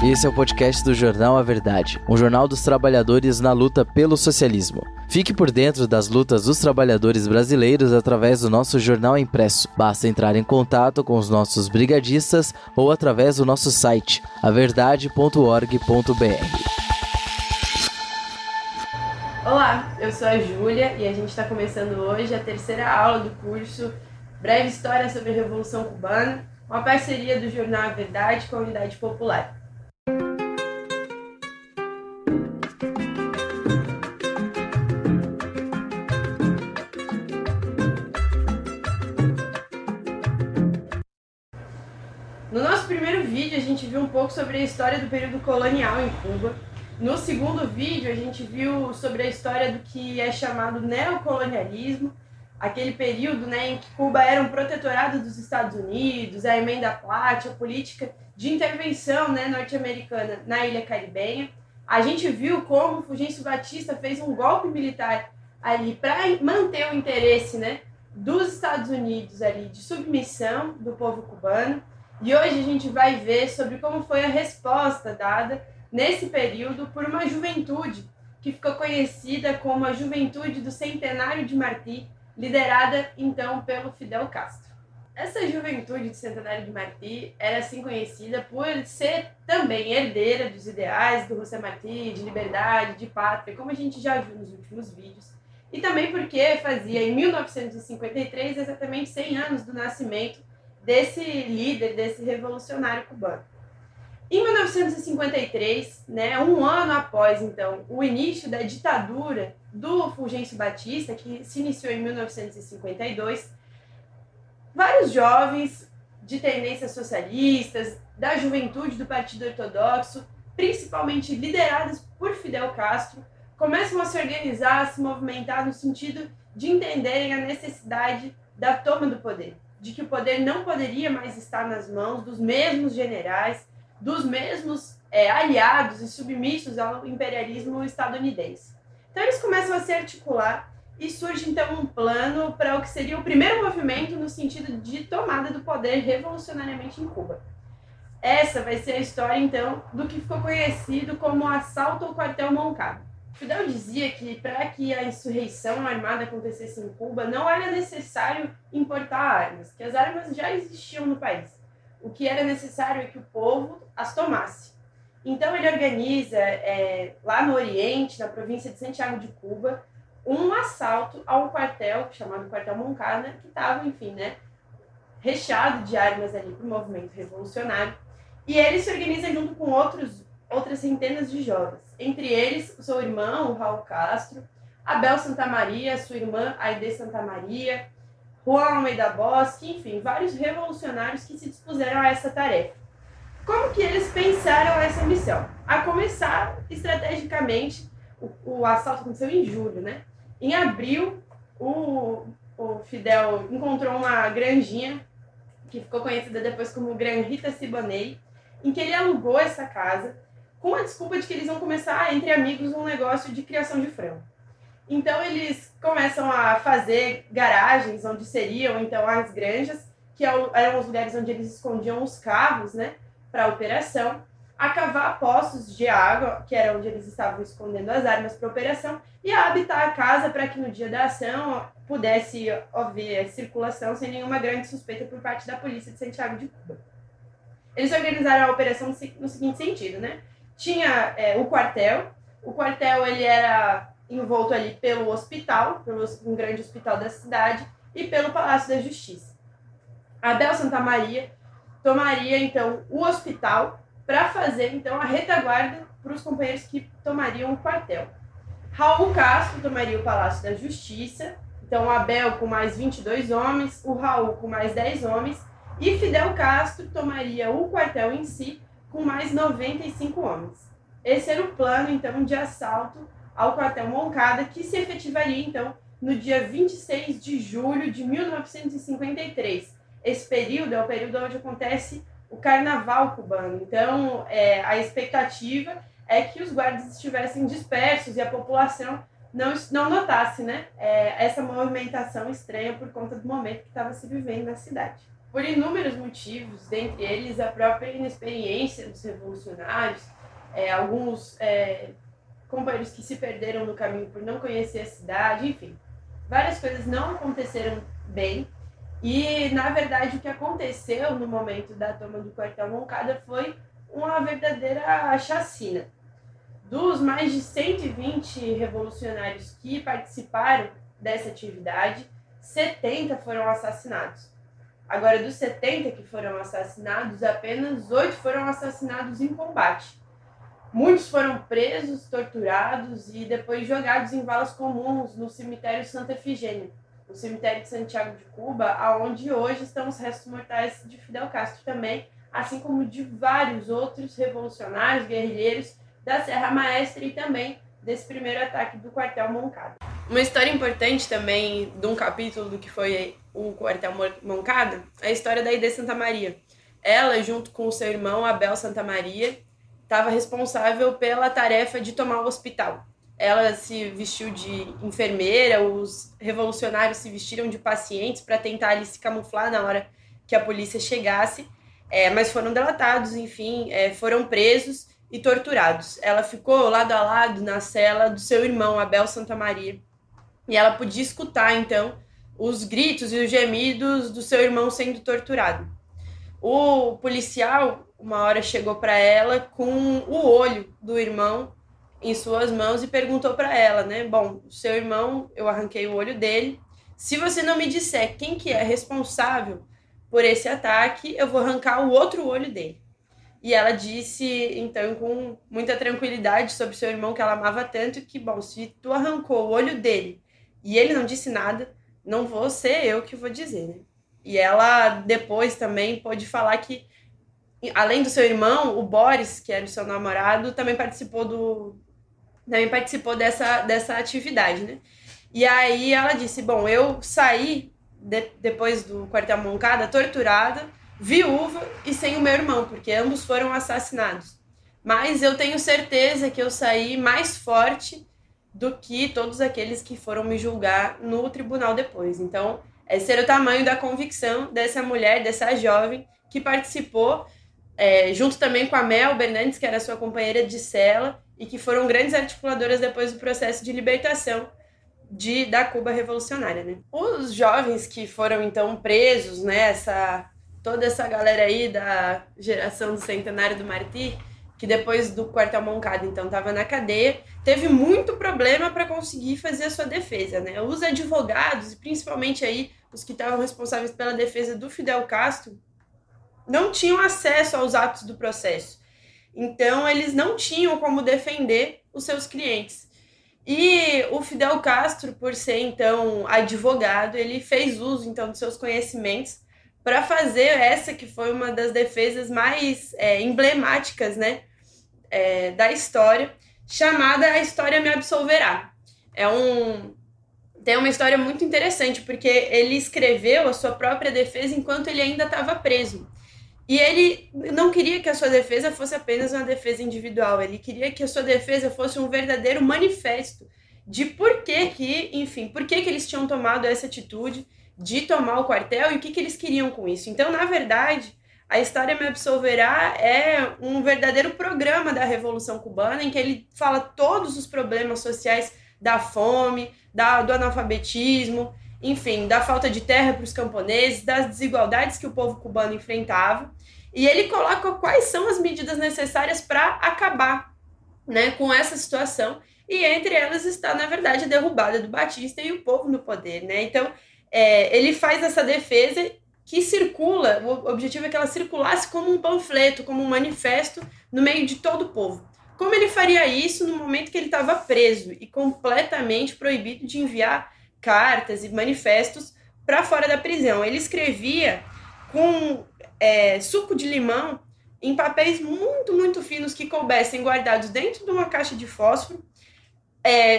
Esse é o podcast do Jornal A Verdade, um jornal dos trabalhadores na luta pelo socialismo. Fique por dentro das lutas dos trabalhadores brasileiros através do nosso jornal impresso. Basta entrar em contato com os nossos brigadistas ou através do nosso site, averdade.org.br. Olá, eu sou a Júlia e a gente está começando hoje a terceira aula do curso Breve História sobre a Revolução Cubana, uma parceria do Jornal A Verdade com a Unidade Popular. No nosso primeiro vídeo, a gente viu um pouco sobre a história do período colonial em Cuba. No segundo vídeo, a gente viu sobre a história do que é chamado neocolonialismo, aquele período, em que Cuba era um protetorado dos Estados Unidos, a emenda Platt, a política de intervenção norte-americana na ilha caribenha. A gente viu como Fulgêncio Batista fez um golpe militar ali para manter o interesse dos Estados Unidos ali de submissão do povo cubano. E hoje a gente vai ver sobre como foi a resposta dada nesse período por uma juventude que ficou conhecida como a Juventude do Centenário de Martí, liderada então pelo Fidel Castro. Essa Juventude do Centenário de Martí era assim conhecida por ser também herdeira dos ideais do José Martí, de liberdade, de pátria, como a gente já viu nos últimos vídeos, e também porque fazia em 1953 exatamente 100 anos do nascimento desse líder, desse revolucionário cubano. Em 1953, um ano após então o início da ditadura do Fulgêncio Batista, que se iniciou em 1952, vários jovens de tendências socialistas, da juventude do Partido Ortodoxo, principalmente liderados por Fidel Castro, começam a se organizar, a se movimentar no sentido de entenderem a necessidade da toma do poder, de que o poder não poderia mais estar nas mãos dos mesmos generais, dos mesmos aliados e submissos ao imperialismo estadunidense. Então eles começam a se articular e surge então um plano para o que seria o primeiro movimento no sentido de tomada do poder revolucionariamente em Cuba. Essa vai ser a história então do que ficou conhecido como o assalto ao quartel Moncada. Fidel dizia que para que a insurreição armada acontecesse em Cuba não era necessário importar armas, que as armas já existiam no país. O que era necessário é que o povo as tomasse. Então ele organiza, lá no Oriente, na província de Santiago de Cuba, um assalto a um quartel, chamado Quartel Moncada, que estava, recheado de armas ali para o movimento revolucionário. E ele se organiza junto com outras centenas de jovens. Entre eles, o seu irmão, o Raul Castro, Abel Santamaria, sua irmã, Aide Santamaria, Juan Almeida Bosque, enfim, vários revolucionários que se dispuseram a essa tarefa. Como que eles pensaram essa missão? A começar, estrategicamente, o assalto aconteceu em julho, Em abril, o Fidel encontrou uma granjinha, que ficou conhecida depois como Granjita Siboney, em que ele alugou essa casa, com a desculpa de que eles vão começar, entre amigos, um negócio de criação de frango. Então, eles começam a fazer garagens, onde seriam, então, as granjas, que eram os lugares onde eles escondiam os carros, para a operação, a cavar poços de água, que era onde eles estavam escondendo as armas para a operação, e a habitar a casa para que no dia da ação pudesse haver circulação sem nenhuma grande suspeita por parte da polícia de Santiago de Cuba. Eles organizaram a operação no seguinte sentido, Tinha o quartel ele era envolto ali pelo hospital, um grande hospital da cidade, e pelo Palácio da Justiça. Abel Santamaria tomaria, então, o hospital para fazer, então, a retaguarda para os companheiros que tomariam o quartel. Raul Castro tomaria o Palácio da Justiça, então, Abel com mais 22 homens, o Raul com mais 10 homens, e Fidel Castro tomaria o quartel em si com mais 95 homens. Esse era o plano, então, de assalto ao quartel Moncada, que se efetivaria, então, no dia 26 de julho de 1953. Esse período é o período onde acontece o carnaval cubano. Então, a expectativa é que os guardas estivessem dispersos e a população não notasse essa movimentação estranha por conta do momento que estava se vivendo na cidade. por inúmeros motivos, dentre eles a própria inexperiência dos revolucionários, alguns companheiros que se perderam no caminho por não conhecer a cidade, enfim, várias coisas não aconteceram bem. E, na verdade, o que aconteceu no momento da toma do quartel Moncada foi uma verdadeira chacina. Dos mais de 120 revolucionários que participaram dessa atividade, 70 foram assassinados. Agora, dos 70 que foram assassinados, apenas 8 foram assassinados em combate. Muitos foram presos, torturados e depois jogados em valas comuns no cemitério Santa Efigênia, no cemitério de Santiago de Cuba, onde hoje estão os restos mortais de Fidel Castro também, assim como de vários outros revolucionários, guerrilheiros da Serra Maestra e também desse primeiro ataque do quartel Moncada. Uma história importante também de um capítulo do que foi o quartel Moncada é a história da Aide Santa Maria. Ela, junto com o seu irmão Abel Santa Maria, estava responsável pela tarefa de tomar o hospital. Ela se vestiu de enfermeira, os revolucionários se vestiram de pacientes para tentar ali se camuflar na hora que a polícia chegasse, mas foram delatados, enfim, foram presos e torturados. Ela ficou lado a lado na cela do seu irmão, Abel Santa Maria, e ela podia escutar, então, os gritos e os gemidos do seu irmão sendo torturado. O policial, uma hora, chegou para ela com o olho do irmão em suas mãos e perguntou para ela, né? Bom, o seu irmão, eu arranquei o olho dele. Se você não me disser quem que é responsável por esse ataque, eu vou arrancar o outro olho dele. E ela disse, então, com muita tranquilidade sobre seu irmão, que ela amava tanto, que, bom, se tu arrancou o olho dele e ele não disse nada, não vou ser eu que vou dizer, né? E ela depois também pôde falar que, além do seu irmão, o Boris, que era o seu namorado, também participou dessa atividade, né? E aí ela disse, bom, eu saí depois do quartel Moncada torturada, viúva e sem o meu irmão, porque ambos foram assassinados. Mas eu tenho certeza que eu saí mais forte do que todos aqueles que foram me julgar no tribunal depois. Então, esse era o tamanho da convicção dessa mulher, dessa jovem, que participou, junto também com a Mel Bernandes, que era sua companheira de cela, e que foram grandes articuladoras depois do processo de libertação da Cuba revolucionária, né? Os jovens que foram, então, presos, né, toda essa galera aí da geração do centenário do Martí, que depois do quartel Moncada, então, estava na cadeia, teve muito problema para conseguir fazer a sua defesa, né? Os advogados, e principalmente aí os que estavam responsáveis pela defesa do Fidel Castro, não tinham acesso aos atos do processo. Então, eles não tinham como defender os seus clientes. E o Fidel Castro, por ser, então, advogado, ele fez uso, então, dos seus conhecimentos para fazer essa que foi uma das defesas mais emblemáticas, né, da história, chamada A História Me Absolverá. Tem uma história muito interessante, porque ele escreveu a sua própria defesa enquanto ele ainda estava preso. E ele não queria que a sua defesa fosse apenas uma defesa individual, ele queria que a sua defesa fosse um verdadeiro manifesto de por que eles tinham tomado essa atitude de tomar o quartel e o que eles queriam com isso. Então, na verdade, A História Me Absolverá é um verdadeiro programa da Revolução Cubana, em que ele fala todos os problemas sociais da fome, do analfabetismo, enfim, da falta de terra para os camponeses, das desigualdades que o povo cubano enfrentava, e ele coloca quais são as medidas necessárias para acabar, né, com essa situação, e entre elas está, na verdade, a derrubada do Batista e o povo no poder, né? Então, ele faz essa defesa que circula, o objetivo é que ela circulasse como um panfleto, como um manifesto no meio de todo o povo. Como ele faria isso no momento que ele estava preso e completamente proibido de enviar cartas e manifestos para fora da prisão? Ele escrevia com suco de limão em papéis muito, muito finos que coubessem, guardados dentro de uma caixa de fósforo,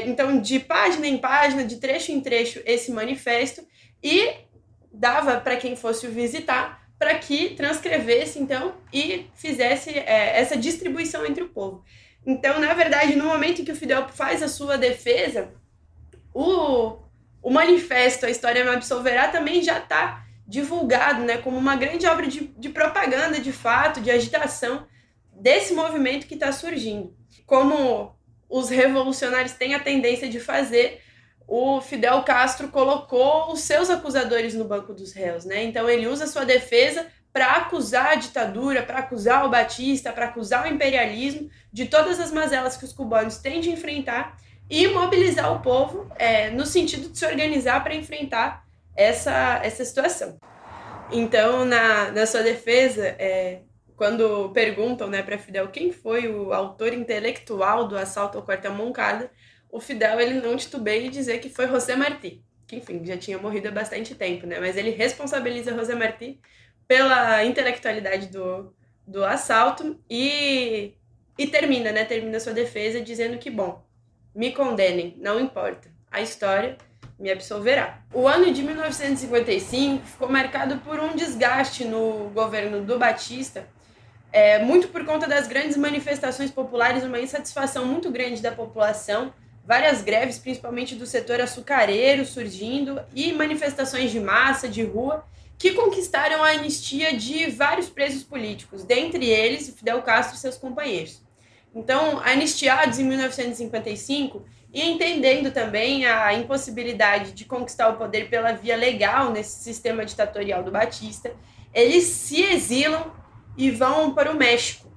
então de página em página, de trecho em trecho, esse manifesto, e dava para quem fosse o visitar para que transcrevesse, então, e fizesse essa distribuição entre o povo. Então, na verdade, no momento em que o Fidel faz a sua defesa, o manifesto A História Me Absolverá também já está divulgado, né, como uma grande obra de propaganda, de fato, de agitação desse movimento que está surgindo. Como os revolucionários têm a tendência de fazer, o Fidel Castro colocou os seus acusadores no banco dos réus, né? Então ele usa a sua defesa para acusar a ditadura, para acusar o Batista, para acusar o imperialismo de todas as mazelas que os cubanos têm de enfrentar e mobilizar o povo no sentido de se organizar para enfrentar essa situação. Então, na sua defesa, quando perguntam, né, para Fidel quem foi o autor intelectual do assalto ao quartel Moncada, o Fidel ele não titubeia em dizer que foi José Martí, que, enfim, já tinha morrido há bastante tempo, né? Mas ele responsabiliza José Martí pela intelectualidade do assalto e termina, né? Termina sua defesa dizendo que, bom, me condenem, não importa, a história me absolverá. O ano de 1955 ficou marcado por um desgaste no governo do Batista, muito por conta das grandes manifestações populares, uma insatisfação muito grande da população, várias greves, principalmente do setor açucareiro, surgindo, e manifestações de massa, de rua, que conquistaram a anistia de vários presos políticos, dentre eles Fidel Castro e seus companheiros. Então, anistiados em 1955, e entendendo também a impossibilidade de conquistar o poder pela via legal nesse sistema ditatorial do Batista, eles se exilam e vão para o México.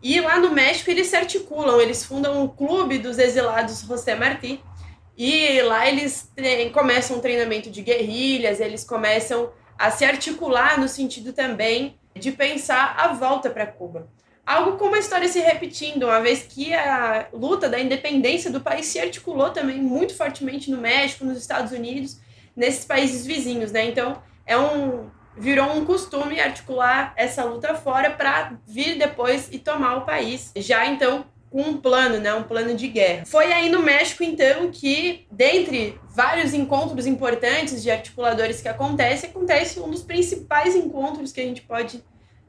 E lá no México eles se articulam, eles fundam o Clube dos Exilados José Martí, e lá eles começam um treinamento de guerrilhas, eles começam a se articular no sentido também de pensar a volta para Cuba. Algo como a história se repetindo, uma vez que a luta da independência do país se articulou também muito fortemente no México, nos Estados Unidos, nesses países vizinhos, né? Então, virou um costume articular essa luta fora para vir depois e tomar o país, já então com um plano, né, um plano de guerra. Foi aí no México, então, que, dentre vários encontros importantes de articuladores que acontece um dos principais encontros que a gente pode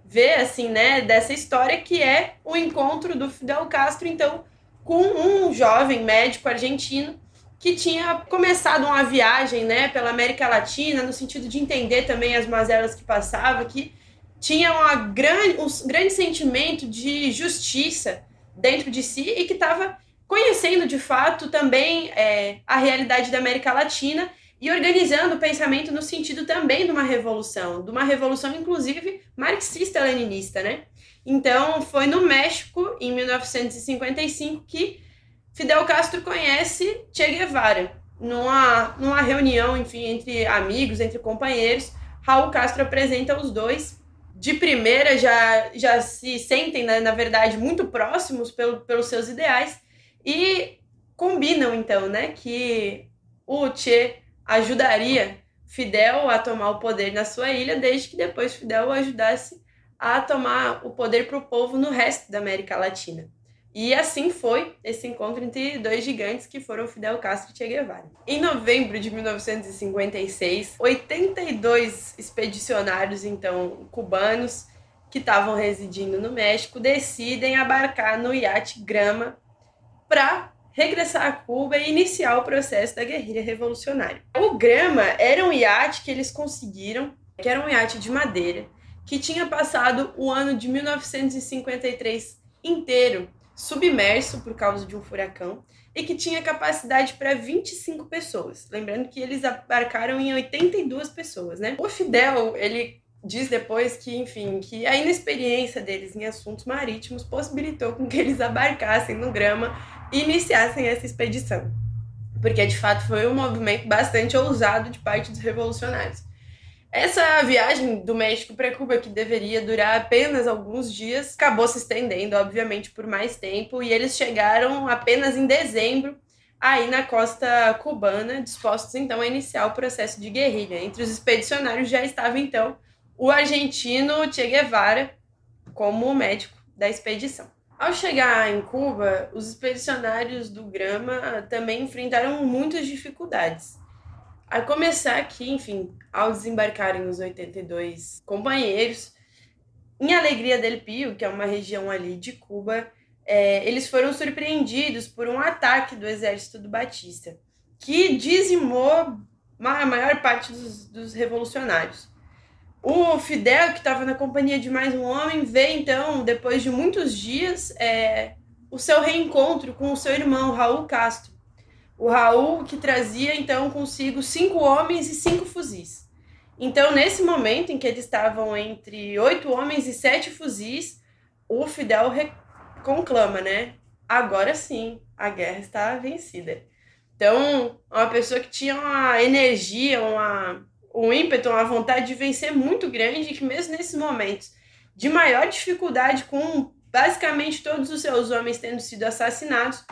ver, assim, né, dessa história, que é o encontro do Fidel Castro, então, com um jovem médico argentino que tinha começado uma viagem, né, pela América Latina, no sentido de entender também as mazelas que passava, que tinha um grande sentimento de justiça dentro de si e que estava conhecendo, de fato, também a realidade da América Latina e organizando o pensamento no sentido também de uma revolução inclusive marxista-leninista, né? Então, foi no México, em 1955, que Fidel Castro conhece Che Guevara, numa reunião, enfim, entre amigos, entre companheiros. Raul Castro apresenta os dois. De primeira, já se sentem, né, na verdade, muito próximos pelos seus ideais e combinam, então, né, que o Che ajudaria Fidel a tomar o poder na sua ilha, desde que depois Fidel o ajudasse a tomar o poder para o povo no resto da América Latina. E assim foi esse encontro entre dois gigantes que foram Fidel Castro e Che Guevara. Em novembro de 1956, 82 expedicionários, então, cubanos, que estavam residindo no México, decidem embarcar no iate Grama para regressar a Cuba e iniciar o processo da guerrilha revolucionária. O Grama era um iate que eles conseguiram, que era um iate de madeira, que tinha passado o ano de 1953 inteiro submerso por causa de um furacão e que tinha capacidade para 25 pessoas. Lembrando que eles embarcaram em 82 pessoas, né? O Fidel, ele diz depois que, enfim, que a inexperiência deles em assuntos marítimos possibilitou com que eles embarcassem no Grama e iniciassem essa expedição. Porque, de fato, foi um movimento bastante ousado de parte dos revolucionários. Essa viagem do México para Cuba, que deveria durar apenas alguns dias, acabou se estendendo, obviamente, por mais tempo, e eles chegaram apenas em dezembro, aí na costa cubana, dispostos, então, a iniciar o processo de guerrilha. Entre os expedicionários já estava, então, o argentino Che Guevara como médico da expedição. Ao chegar em Cuba, os expedicionários do Grama também enfrentaram muitas dificuldades. A começar aqui, enfim, ao desembarcarem os 82 companheiros, em Alegria del Pio, que é uma região ali de Cuba, eles foram surpreendidos por um ataque do exército do Batista, que dizimou a maior parte dos revolucionários. O Fidel, que estava na companhia de mais um homem, vê então, depois de muitos dias, o seu reencontro com o seu irmão, Raul Castro. O Raul que trazia então consigo 5 homens e 5 fuzis. Então, nesse momento em que eles estavam entre 8 homens e 7 fuzis, o Fidel conclama, né? Agora sim, a guerra está vencida. Então, uma pessoa que tinha uma energia, um ímpeto, uma vontade de vencer muito grande, que mesmo nesses momentos de maior dificuldade, com basicamente todos os seus homens tendo sido assassinados,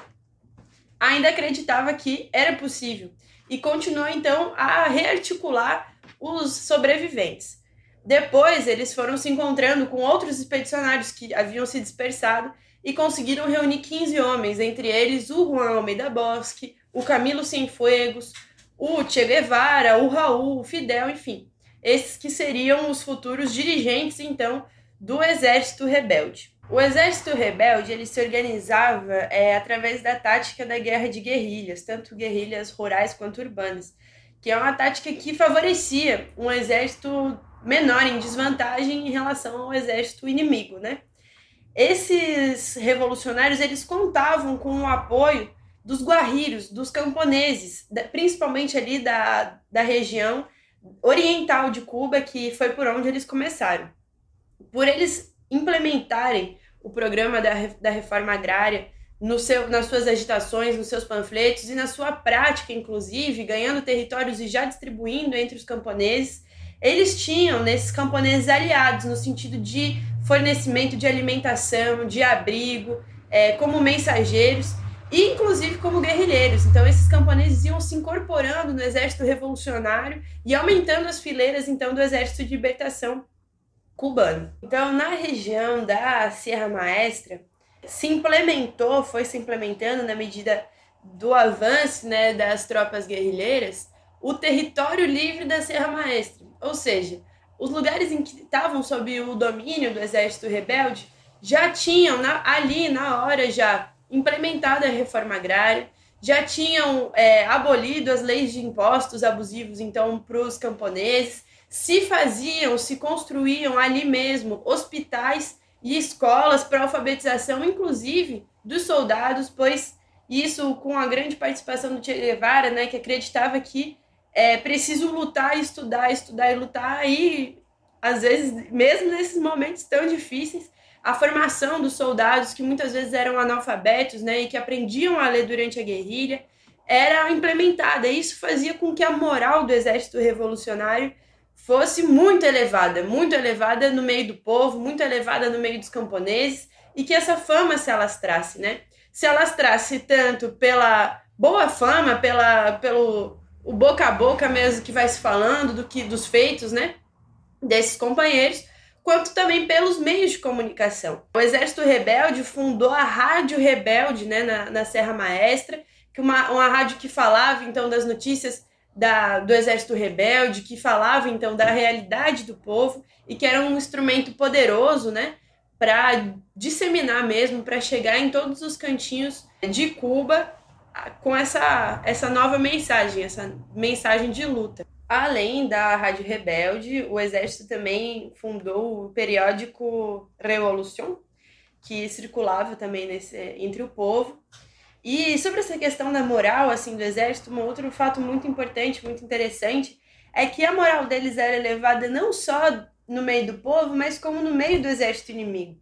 ainda acreditava que era possível e continuou então a rearticular os sobreviventes. Depois, eles foram se encontrando com outros expedicionários que haviam se dispersado e conseguiram reunir 15 homens, entre eles o Juan Almeida Bosque, o Camilo Cienfuegos, o Che Guevara, o Raul, o Fidel, enfim. Esses que seriam os futuros dirigentes, então, do Exército Rebelde. O Exército Rebelde ele se organizava através da tática da guerra de guerrilhas, tanto guerrilhas rurais quanto urbanas, que é uma tática que favorecia um exército menor em desvantagem em relação ao exército inimigo, né? Esses revolucionários eles contavam com o apoio dos guerrilheiros, dos camponeses, principalmente ali da região oriental de Cuba, que foi por onde eles começaram. Por eles implementarem o programa da reforma agrária nas suas agitações, nos seus panfletos e na sua prática, inclusive, ganhando territórios e já distribuindo entre os camponeses, eles tinham nesses camponeses aliados no sentido de fornecimento de alimentação, de abrigo, como mensageiros e inclusive como guerrilheiros. Então esses camponeses iam se incorporando no exército revolucionário e aumentando as fileiras então do exército de libertação cubano. Então na região da Sierra Maestra foi se implementando na medida do avanço, né, das tropas guerrilheiras, o território livre da Serra Maestra, ou seja, os lugares em que estavam sob o domínio do exército rebelde já tinham ali na hora já implementado a reforma agrária, já tinham abolido as leis de impostos abusivos então para os camponeses, se construíam ali mesmo hospitais e escolas para alfabetização, inclusive dos soldados, pois isso com a grande participação do Che Guevara, né, que acreditava que é preciso lutar, estudar e lutar, e às vezes, mesmo nesses momentos tão difíceis, a formação dos soldados, que muitas vezes eram analfabetos, né, e que aprendiam a ler durante a guerrilha, era implementada. Isso fazia com que a moral do exército revolucionário fosse muito elevada no meio do povo, muito elevada no meio dos camponeses, e que essa fama se alastrasse, né? Se alastrasse tanto pela boa fama, pelo o boca a boca mesmo que vai se falando dos feitos, né, desses companheiros, quanto também pelos meios de comunicação. O Exército Rebelde fundou a Rádio Rebelde, né, na Serra Maestra, que uma rádio que falava então das notícias do Exército Rebelde, que falava então da realidade do povo e que era um instrumento poderoso, né, para disseminar mesmo, para chegar em todos os cantinhos de Cuba com essa nova mensagem, essa mensagem de luta. Além da Rádio Rebelde, o Exército também fundou o periódico Revolution, que circulava também entre o povo. E sobre essa questão da moral assim, do Exército, um outro fato muito importante, muito interessante, é que a moral deles era elevada não só no meio do povo, mas como no meio do exército inimigo.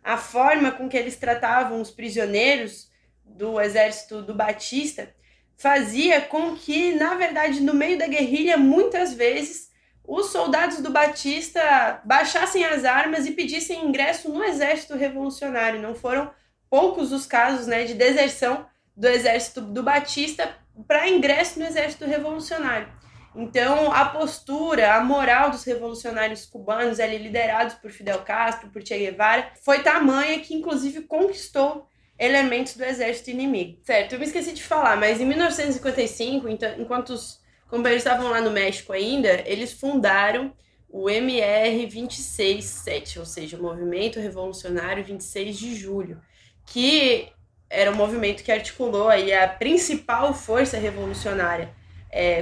A forma com que eles tratavam os prisioneiros do exército do Batista fazia com que, na verdade, no meio da guerrilha, muitas vezes, os soldados do Batista baixassem as armas e pedissem ingresso no exército revolucionário. Não foram poucos os casos, né, de deserção do exército do Batista para ingresso no exército revolucionário. Então, a postura, a moral dos revolucionários cubanos, ali liderados por Fidel Castro, por Che Guevara, foi tamanha que, inclusive, conquistou elementos do exército inimigo. Certo, eu me esqueci de falar, mas em 1955, enquanto os companheiros estavam lá no México ainda, eles fundaram o MR-26-7, ou seja, o Movimento Revolucionário 26 de Julho, que era um movimento que articulou aí a principal força revolucionária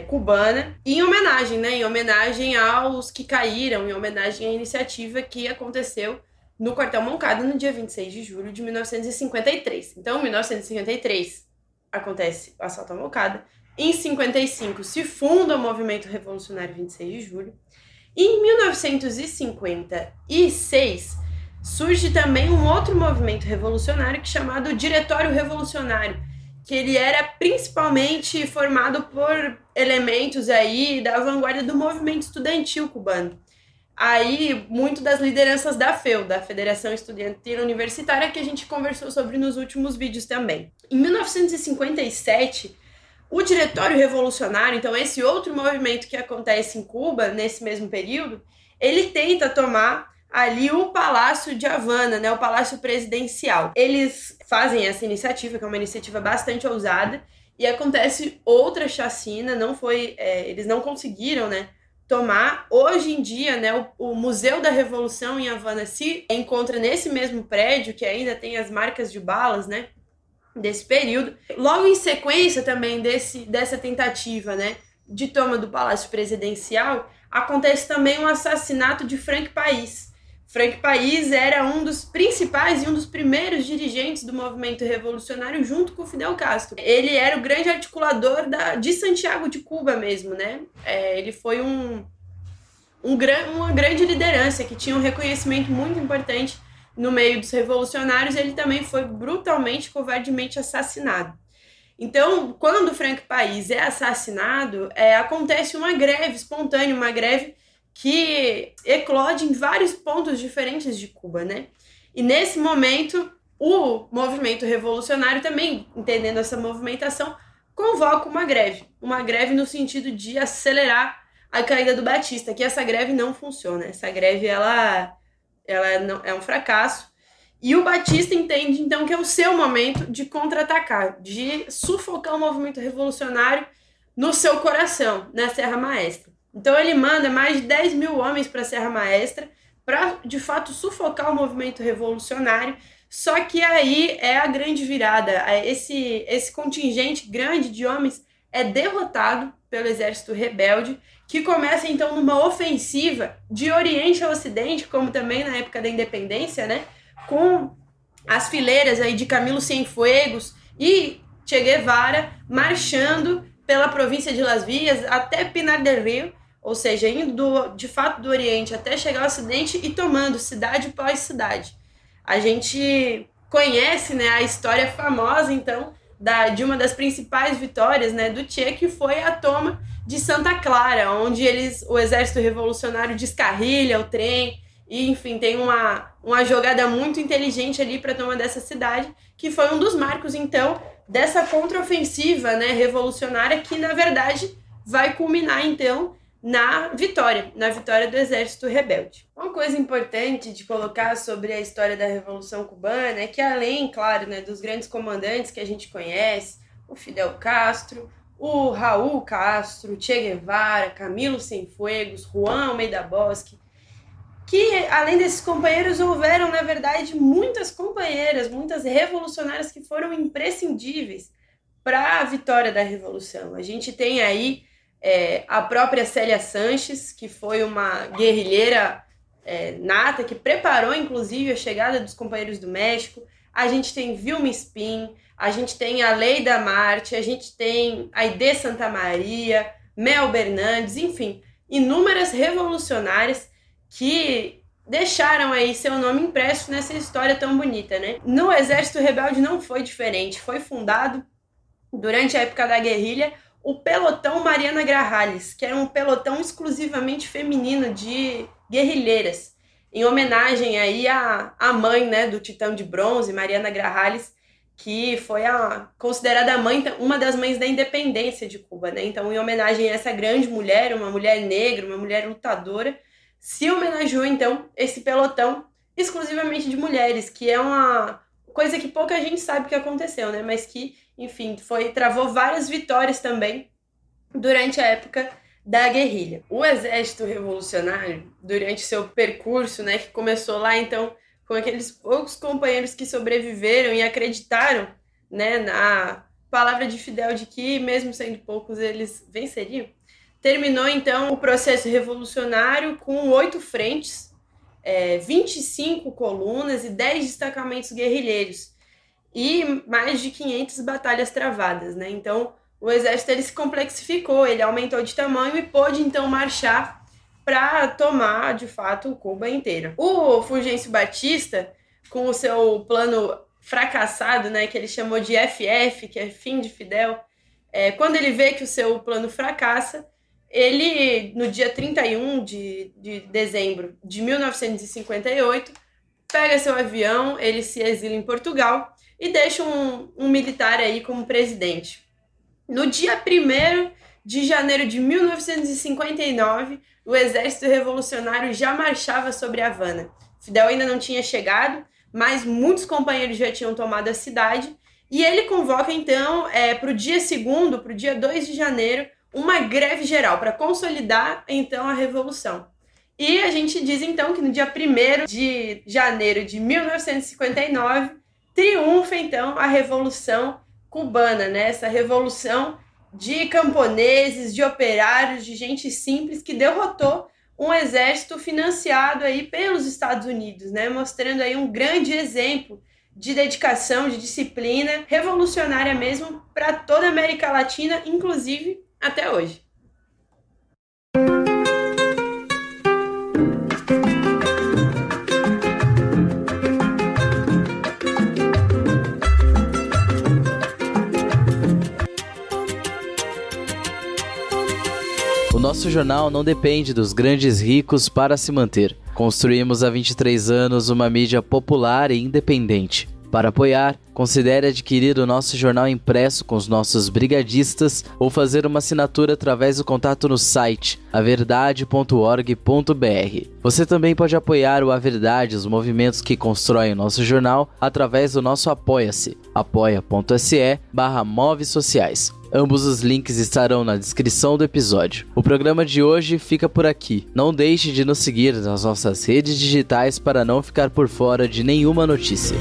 cubana, em homenagem, né? Em homenagem aos que caíram, em homenagem à iniciativa que aconteceu no quartel Moncada no dia 26 de julho de 1953. Então, em 1953 acontece o assalto à Moncada. Em 55 se funda o movimento revolucionário 26 de julho. E em 1956 surge também um outro movimento revolucionário que é chamado Diretório Revolucionário, que ele era principalmente formado por elementos aí da vanguarda do movimento estudantil cubano. Aí, muito das lideranças da FEU, da Federação Estudantil Universitária, que a gente conversou sobre nos últimos vídeos também. Em 1957, o Diretório Revolucionário, então esse outro movimento que acontece em Cuba, nesse mesmo período, ele tenta tomar ali o Palácio de Havana, né, o Palácio Presidencial. Eles fazem essa iniciativa, que é uma iniciativa bastante ousada, e acontece outra chacina, eles não conseguiram, né, tomar. Hoje em dia, né, o Museu da Revolução em Havana se encontra nesse mesmo prédio, que ainda tem as marcas de balas, né, desse período. Logo em sequência também dessa tentativa, né, de toma do Palácio Presidencial, acontece também um assassinato de Frank País. Frank País era um dos principais e um dos primeiros dirigentes do movimento revolucionário junto com Fidel Castro. Ele era o grande articulador de Santiago de Cuba mesmo, né? Ele foi uma grande liderança que tinha um reconhecimento muito importante no meio dos revolucionários. Ele também foi brutalmente, covardemente assassinado. Então, quando Frank País é assassinado, acontece uma greve espontânea, uma greve que eclode em vários pontos diferentes de Cuba, né? E nesse momento, o movimento revolucionário também, entendendo essa movimentação, convoca uma greve no sentido de acelerar a caída do Batista, que essa greve não funciona, essa greve ela não, é um fracasso, e o Batista entende então que é o seu momento de contra-atacar, de sufocar o movimento revolucionário no seu coração, na Serra Maestra. Então ele manda mais de 10 mil homens para a Serra Maestra para, de fato, sufocar o movimento revolucionário. Só que aí é a grande virada. Esse contingente grande de homens é derrotado pelo exército rebelde, que começa então numa ofensiva de Oriente a Ocidente, como também na época da independência, né? Com as fileiras aí de Camilo Cienfuegos e Che Guevara marchando pela província de Las Villas até Pinar del Rio, ou seja, indo de fato do Oriente até chegar ao Ocidente e tomando cidade após cidade. A gente conhece, né, a história famosa, então, de uma das principais vitórias, né, do Che, que foi a toma de Santa Clara, onde o exército revolucionário descarrilha o trem, e, enfim, tem uma jogada muito inteligente ali para a toma dessa cidade, que foi um dos marcos, então, dessa contraofensiva, né, revolucionária, que, na verdade, vai culminar, então, na vitória do exército rebelde. Uma coisa importante de colocar sobre a história da Revolução Cubana é que, além, claro, né, dos grandes comandantes que a gente conhece, o Fidel Castro, o Raul Castro, Che Guevara, Camilo Cienfuegos, Juan Almeida Bosque, que, além desses companheiros, houveram, na verdade, muitas companheiras, muitas revolucionárias que foram imprescindíveis para a vitória da Revolução. A gente tem aí a própria Célia Sanches, que foi uma guerrilheira nata, que preparou, inclusive, a chegada dos companheiros do México. A gente tem Vilma Spin, a gente tem a Leida Marte, a gente tem a Aide Santa Maria, Mel Bernandes, enfim, inúmeras revolucionárias que deixaram aí seu nome impresso nessa história tão bonita, né? No Exército Rebelde não foi diferente. Foi fundado, durante a época da guerrilha, o Pelotão Mariana Grajales, que era um pelotão exclusivamente feminino de guerrilheiras, em homenagem aí à mãe, né, do Titã de Bronze, Mariana Grajales, que foi considerada uma das mães da independência de Cuba, né? Então, em homenagem a essa grande mulher, uma mulher negra, uma mulher lutadora, se homenageou, então, esse pelotão exclusivamente de mulheres, que é uma coisa que pouca gente sabe que aconteceu, né? Mas que, enfim, travou várias vitórias também durante a época da guerrilha. O exército revolucionário, durante seu percurso, né, que começou lá, então, com aqueles poucos companheiros que sobreviveram e acreditaram, né, na palavra de Fidel de que, mesmo sendo poucos, eles venceriam. Terminou, então, o processo revolucionário com 8 frentes, 25 colunas e 10 destacamentos guerrilheiros e mais de 500 batalhas travadas, né? Então, o exército ele se complexificou, ele aumentou de tamanho e pôde, então, marchar para tomar, de fato, Cuba inteira. O Fulgêncio Batista, com o seu plano fracassado, né, que ele chamou de FF, que é fim de Fidel, quando ele vê que o seu plano fracassa, ele, no dia 31 de dezembro de 1958, pega seu avião, ele se exila em Portugal e deixa um militar aí como presidente. No dia 1º de janeiro de 1959, o exército revolucionário já marchava sobre Havana. Fidel ainda não tinha chegado, mas muitos companheiros já tinham tomado a cidade, e ele convoca, então, para o dia 2º, para o dia 2 de janeiro, uma greve geral para consolidar, então, a Revolução. E a gente diz, então, que no dia 1º de janeiro de 1959, triunfa, então, a Revolução Cubana, né? Essa revolução de camponeses, de operários, de gente simples que derrotou um exército financiado aí pelos Estados Unidos, né? Mostrando aí um grande exemplo de dedicação, de disciplina revolucionária mesmo para toda a América Latina, inclusive até hoje. O nosso jornal não depende dos grandes ricos para se manter. Construímos há 23 anos uma mídia popular e independente. Para apoiar, considere adquirir o nosso jornal impresso com os nossos brigadistas ou fazer uma assinatura através do contato no site averdade.org.br. Você também pode apoiar o A Verdade, os movimentos que constroem o nosso jornal, através do nosso Apoia-se, apoia.se/Move Sociais. Ambos os links estarão na descrição do episódio. O programa de hoje fica por aqui. Não deixe de nos seguir nas nossas redes digitais para não ficar por fora de nenhuma notícia.